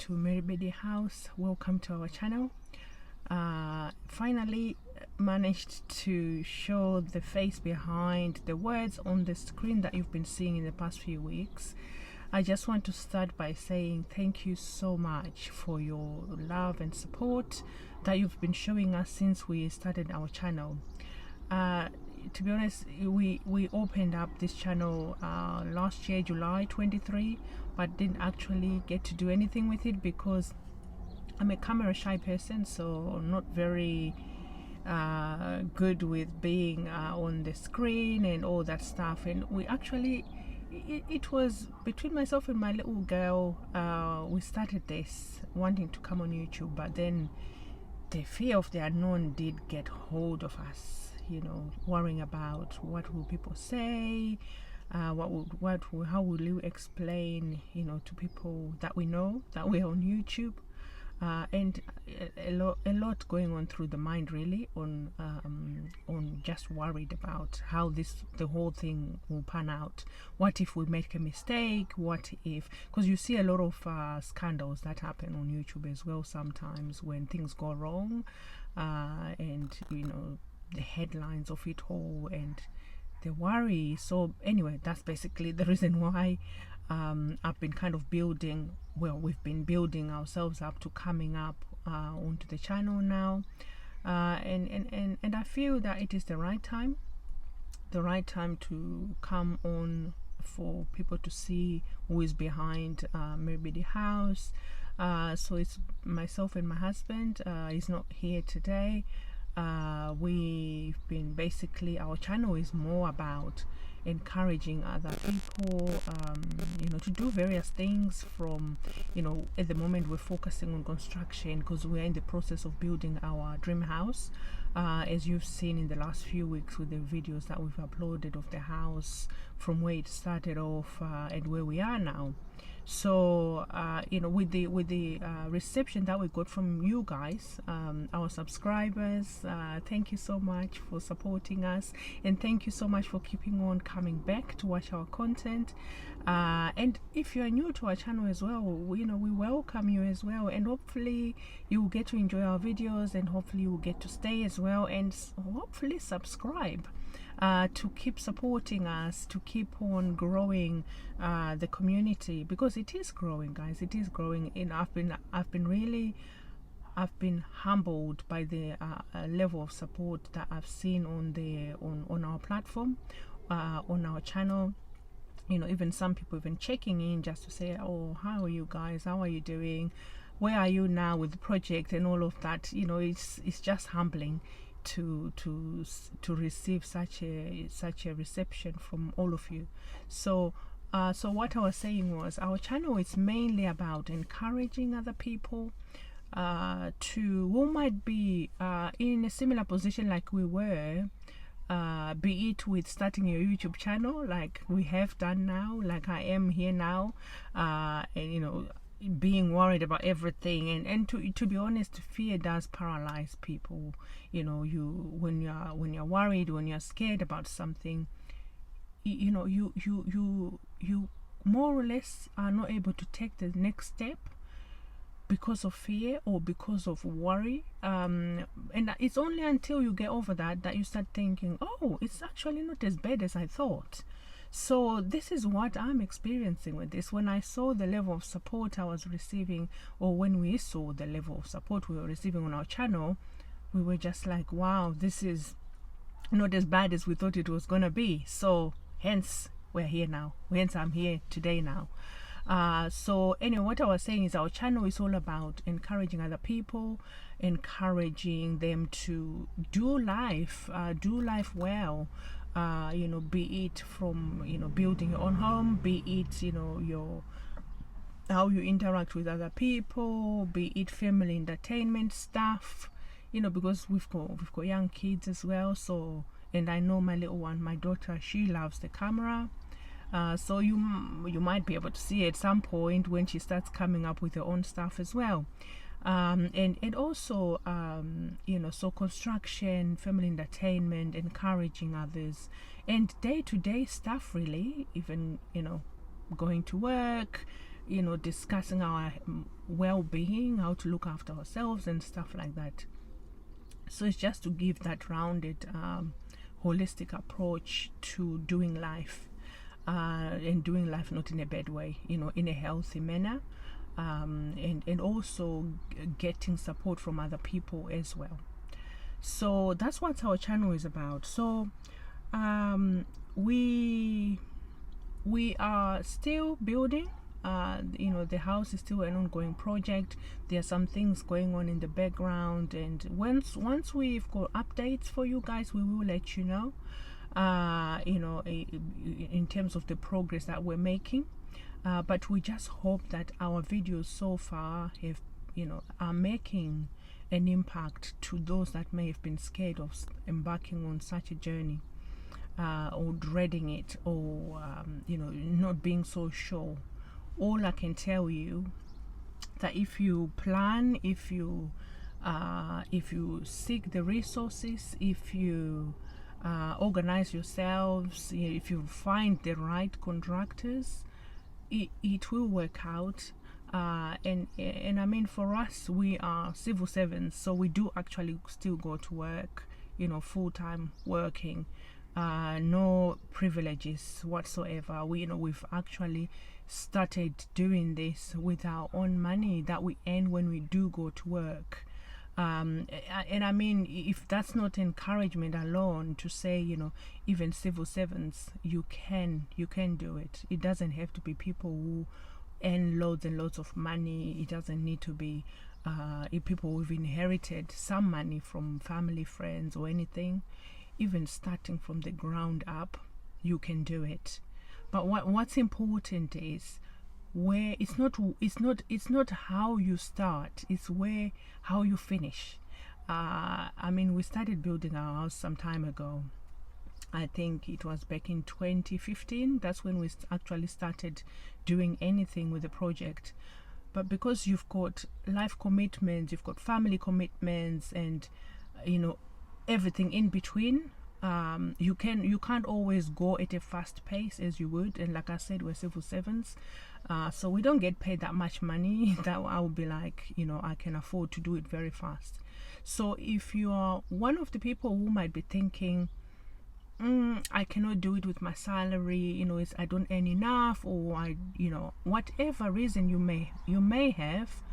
to Mhiribidi House. Welcome to our channel. Finally managed to show the face behind the words on the screen that you've been seeing in the past few weeks. I just want to start by saying thank you so much for your love and support that you've been showing us since we started our channel. To be honest, we opened up this channel last year, July 23, but didn't actually get to do anything with it because I'm a camera shy person, so not very good with being on the screen and all that stuff. And we actually, it was between myself and my little girl, we started this wanting to come on YouTube, but then the fear of the unknown did get hold of us, you know, worrying about what will people say, how will you explain, you know, to people that we know that we're on YouTube, and a lot going on through the mind, really, on just worried about how the whole thing will pan out. What if we make a mistake? What if, because you see a lot of scandals that happen on YouTube as well sometimes when things go wrong, and you know, the headlines of it all and the worry. So anyway, that's basically the reason why I've been kind of building, well, we've been building ourselves up to coming up onto the channel now, and I feel that it is the right time to come on for people to see who is behind Mhiribidi House. So it's myself and my husband. He's not here today. We've been basically, our channel is more about encouraging other people, you know, to do various things. From, you know, at the moment we're focusing on construction because we're in the process of building our dream house, as you've seen in the last few weeks with the videos that we've uploaded of the house from where it started off and where we are now. So you know, with the reception that we got from you guys, our subscribers, thank you so much for supporting us, and thank you so much for keeping on coming back to watch our content. And if you're new to our channel as well, you know, we welcome you as well, and hopefully you will get to enjoy our videos, and hopefully you will get to stay as well, and hopefully subscribe to keep supporting us, to keep on growing the community, because it is growing, guys. It is growing. And I've been humbled by the level of support that I've seen on our platform, on our channel. You know, even some people even checking in just to say, oh, how are you guys, how are you doing, where are you now with the project and all of that. You know, it's just humbling to receive such a reception from all of you. So so what I was saying was, our channel is mainly about encouraging other people who might be in a similar position like we were, be it with starting your YouTube channel like we have done now, like I am here now, and you know, being worried about everything, and to be honest, fear does paralyze people. You know, when you're worried, when you're scared about something, you know, you more or less are not able to take the next step because of fear or because of worry, and it's only until you get over that you start thinking, oh, it's actually not as bad as I thought. So this is what I'm experiencing with this. When I saw the level of support I was receiving, or when we saw the level of support we were receiving on our channel, we were just like, wow, this is not as bad as we thought it was gonna be. So hence we're here now, hence I'm here today now. So anyway, what I was saying is, our channel is all about encouraging other people, encouraging them to do life well. You know, be it from, you know, building your own home, be it, you know, how you interact with other people, be it family entertainment stuff, you know, because we've got young kids as well. So, and I know my little one, my daughter, she loves the camera. So you might be able to see at some point when she starts coming up with her own stuff as well. And also, you know, so construction, family entertainment, encouraging others, and day-to-day stuff, really. Even, you know, going to work, discussing our well-being, how to look after ourselves and stuff like that. So it's just to give that rounded holistic approach to doing life, and doing life not in a bad way, in a healthy manner, and also getting support from other people as well. So that's what our channel is about. So we are still building. The house is still an ongoing project. There are some things going on in the background, and once we've got updates for you guys, we will let you know, in terms of the progress that we're making. But we just hope that our videos so far are making an impact to those that may have been scared of embarking on such a journey, or dreading it, or not being so sure. All I can tell you that if you plan, if you seek the resources, if you organize yourselves, if you find the right contractors, it will work out. And I mean, for us, we are civil servants, so we do actually still go to work, full-time working, no privileges whatsoever. We've actually started doing this with our own money that we earn when we do go to work. And I mean, if that's not encouragement alone to say, even civil servants, you can do it. It doesn't have to be people who earn loads and loads of money. It doesn't need to be people who've inherited some money from family, friends, or anything. Even starting from the ground up, you can do it. But what's important is where it's not how you start, it's how you finish. I mean, we started building our house some time ago. I think it was back in 2015. That's when we actually started doing anything with the project. But because you've got life commitments, you've got family commitments, and everything in between, you can't always go at a fast pace as you would. And like I said, we're civil servants, so we don't get paid that much money that I would be like, I can afford to do it very fast. So if you are one of the people who might be thinking, I cannot do it with my salary, I don't earn enough, or whatever reason you may have,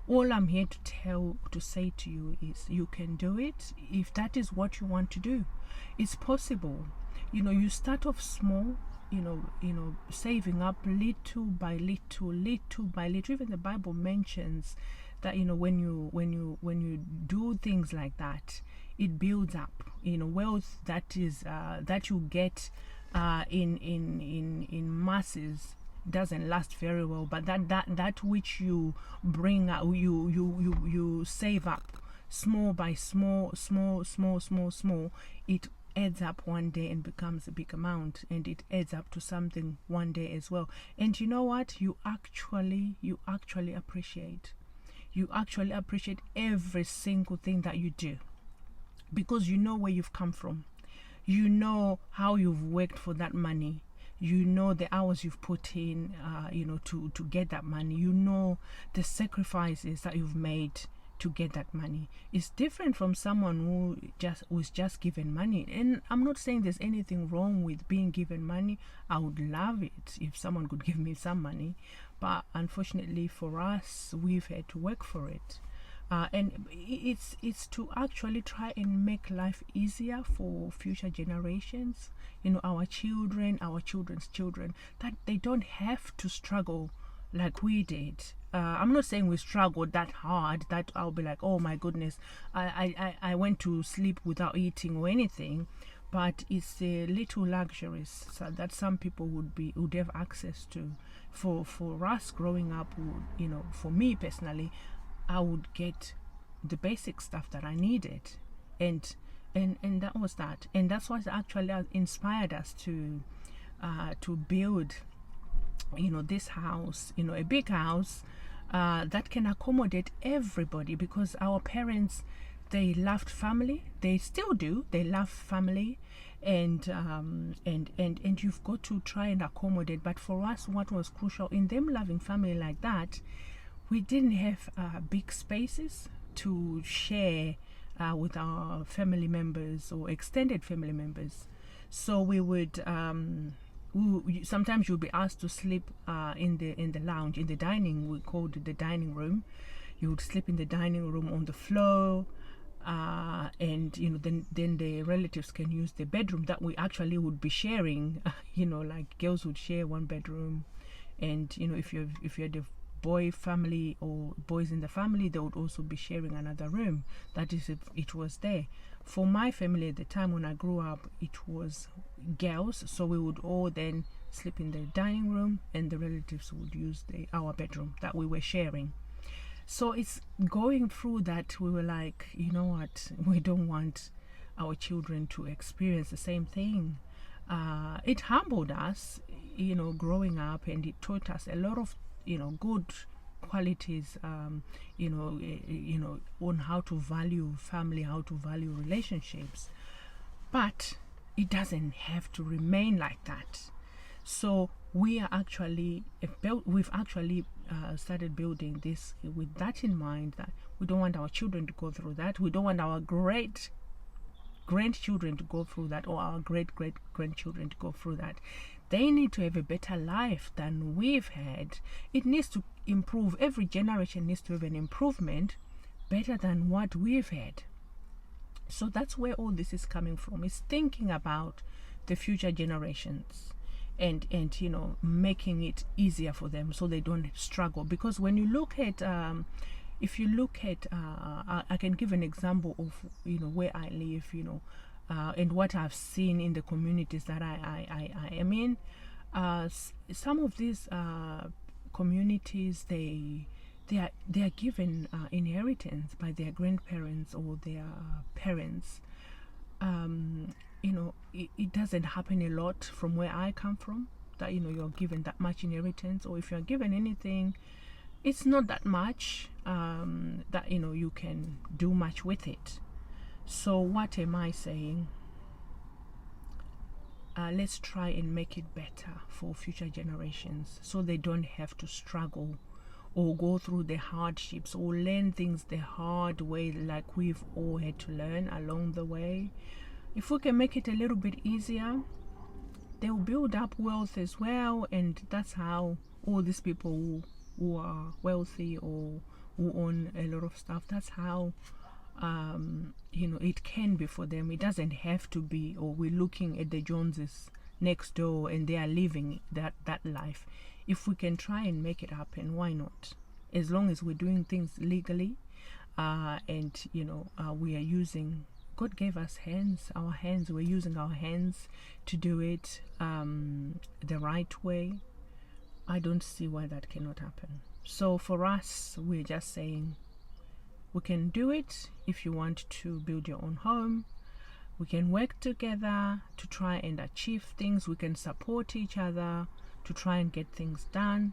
all I'm here to say to you is you can do it if that is what you want to do. It's possible. You start off small, saving up little by little. Even the Bible mentions that when you do things like that, it builds up. Wealth that you get in masses doesn't last very well, but that which you bring out, you save up small by small, it adds up one day and becomes a big amount, and it adds up to something one day as well. And you know what? You actually appreciate every single thing that you do, because you know where you've come from, you know how you've worked for that money, you know the hours you've put in, to get that money, you know the sacrifices that you've made to get that money. It's different from someone who's just given money. And I'm not saying there's anything wrong with being given money. I would love it if someone could give me some money, but unfortunately for us, we've had to work for it. And it's to actually try and make life easier for future generations, our children, our children's children, that they don't have to struggle like we did. I'm not saying we struggled that hard that I'll be like, oh my goodness, I went to sleep without eating or anything, but it's a little luxuries that some people would have access to. For us growing up, for me personally, I would get the basic stuff that I needed, and that was that. And that's what actually inspired us to build this house, a big house that can accommodate everybody, because our parents they loved family. They still do. They love family, and you've got to try and accommodate. But for us, what was crucial in them loving family like that, we didn't have big spaces to share with our family members or extended family members. So we would sometimes you'll be asked to sleep in the lounge, in the dining. We called it the dining room. You would sleep in the dining room on the floor, and then the relatives can use the bedroom that we actually would be sharing. Like girls would share one bedroom, and if you're the boy family or boys in the family, they would also be sharing another room. That is, if it was there. For my family at the time when I grew up, it was girls, so we would all then sleep in the dining room, and the relatives would use our bedroom that we were sharing. So it's going through that, we were like, you know what, we don't want our children to experience the same thing. It humbled us, growing up, and it taught us a lot of good qualities, on how to value family, how to value relationships. But it doesn't have to remain like that. So we've actually started building this with that in mind, that we don't want our children to go through that. We don't want our great grandchildren to go through that, or our great grandchildren to go through that. They need to have a better life than we've had. It needs to improve. Every generation needs to have an improvement better than what we've had. So that's where all this is coming from. It's thinking about the future generations, and making it easier for them so they don't struggle. Because when you look at if you look at I can give an example of where I live, and what I've seen in the communities that I am in. Some of these communities, they are given inheritance by their grandparents or their parents. It doesn't happen a lot from where I come from, that you're given that much inheritance, or if you're given anything, it's not that much that you can do much with it. So what am I saying? Let's try and make it better for future generations, so they don't have to struggle or go through the hardships or learn things the hard way, like we've all had to learn along the way. If we can make it a little bit easier, they'll build up wealth as well. And that's how all these people who are wealthy or who own a lot of stuff, that's how it can be for them. It doesn't have to be, or we're looking at the Joneses next door and they are living that life. If we can try and make it happen, why not? As long as we're doing things legally, and we are using, God gave us our hands, we're using our hands to do it the right way. I don't see why that cannot happen. So for us, we're just saying, we can do it. If you want to build your own home, we can work together to try and achieve things. We can support each other to try and get things done.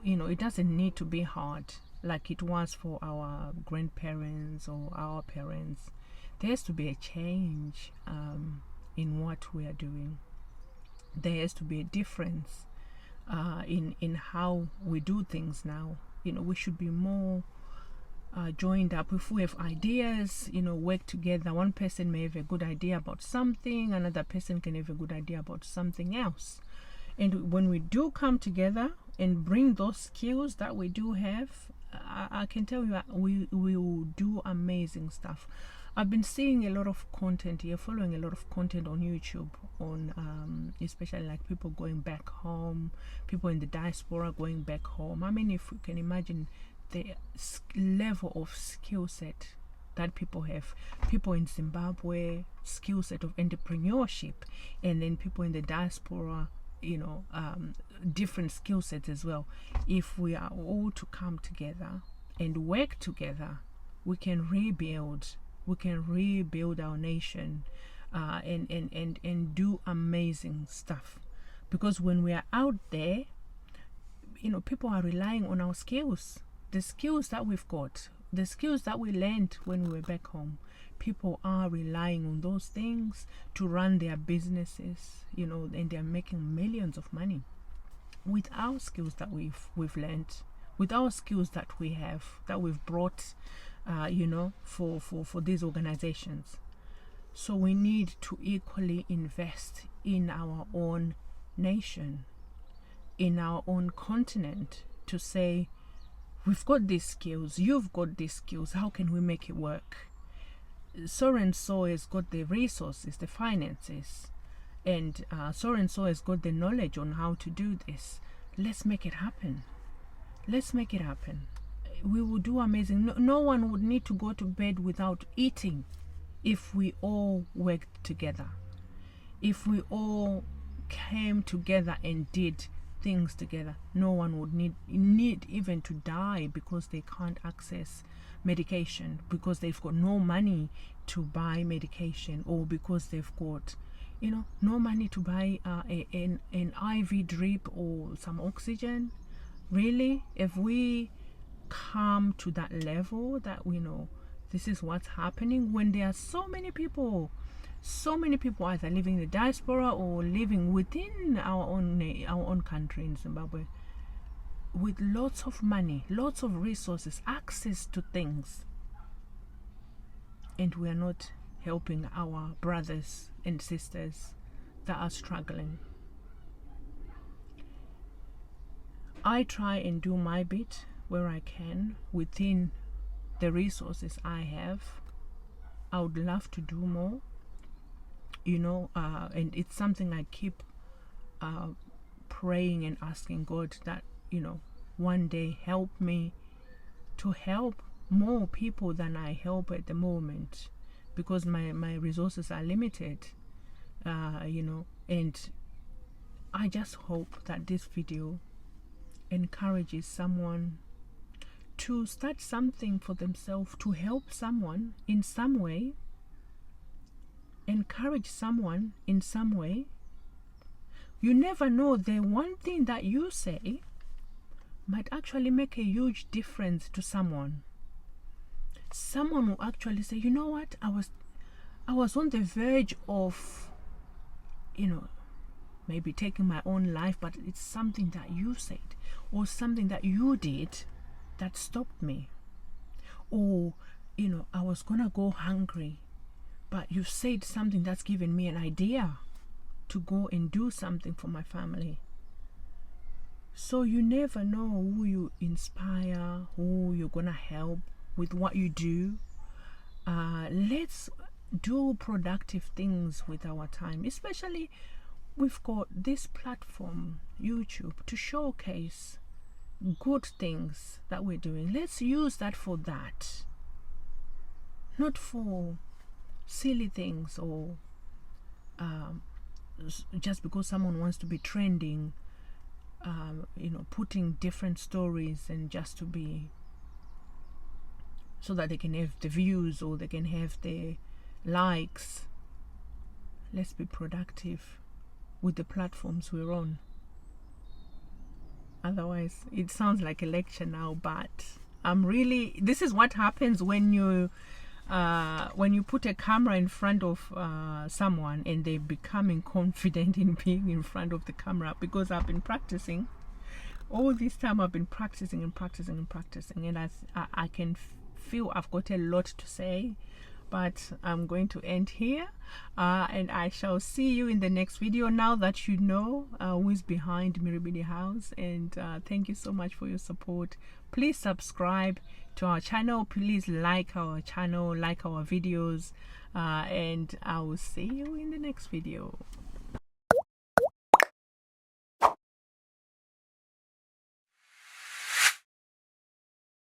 It doesn't need to be hard like it was for our grandparents or our parents. There has to be a change in what we are doing. There has to be a difference in how we do things now. We should be more joined up. If we have ideas, work together. One person may have a good idea about something, another person can have a good idea about something else. And when we do come together and bring those skills that we do have, I can tell you we will do amazing stuff. I've been seeing a lot of content here, following a lot of content on YouTube, on especially like people going back home, people in the diaspora going back home. I mean, if you can imagine the level of skill set that people have. People in Zimbabwe, skill set of entrepreneurship, and then people in the diaspora, different skill sets as well. If we are all to come together and work together, we can rebuild our nation, and do amazing stuff. Because when we are out there, people are relying on our skills. The skills that we've got, The skills that we learned when we were back home, people are relying on those things to run their businesses, you know, and they're making millions of money with our skills that we've learned, with our skills that we've brought, you know, for these organizations. So we need to equally invest in our own nation, in our own continent, to say, we've got these skills, you've got these skills, how can we make it work? So and so has got the resources, the finances, and so and so has got the knowledge on how to do this. Let's make it happen. Let's make it happen. We will do amazing. No one would need to go to bed without eating if we all worked together, if we all came together and did things together. No one would need even to die because they can't access medication, because they've got no money to buy medication, or because they've got, you know, no money to buy an IV drip or some oxygen. Really, if we come to that level that we know this is what's happening, when there are so many people either living in the diaspora or living within our own country in Zimbabwe, with lots of money, lots of resources, access to things, and we are not helping our brothers and sisters that are struggling. I try and do my bit where I can within the resources I have. I would love to do more, you know, and it's something I keep praying and asking God that, you know, one day help me to help more people than I help at the moment, because my resources are limited, you know. And I just hope that this video encourages someone to start something for themselves, to help someone in some way, encourage someone in some way. You never know, the one thing that you say might actually make a huge difference to someone. Someone will actually say, you know what, I was on the verge of, you know, maybe taking my own life, but it's something that you said or something that you did that stopped me. Or, you know, I was gonna go hungry, but you said something that's given me an idea to go and do something for my family. So you never know who you inspire, who you're gonna help with what you do. Let's do productive things with our time. Especially, we've got this platform, YouTube, to showcase good things that we're doing. Let's use that for that, not for silly things, or just because someone wants to be trending, you know, putting different stories and just to be, so that they can have the views or they can have the likes. Let's be productive with the platforms we're on. Otherwise, it sounds like a lecture now, but this is what happens when you put a camera in front of someone and they're becoming confident in being in front of the camera. Because I've been practicing all this time, I've been practicing, and I can feel I've got a lot to say. But I'm going to end here, and I shall see you in the next video, now that you know who is behind Mhiribidi House. And thank you so much for your support. Please subscribe to our channel, please like our channel, like our videos, and I will see you in the next video.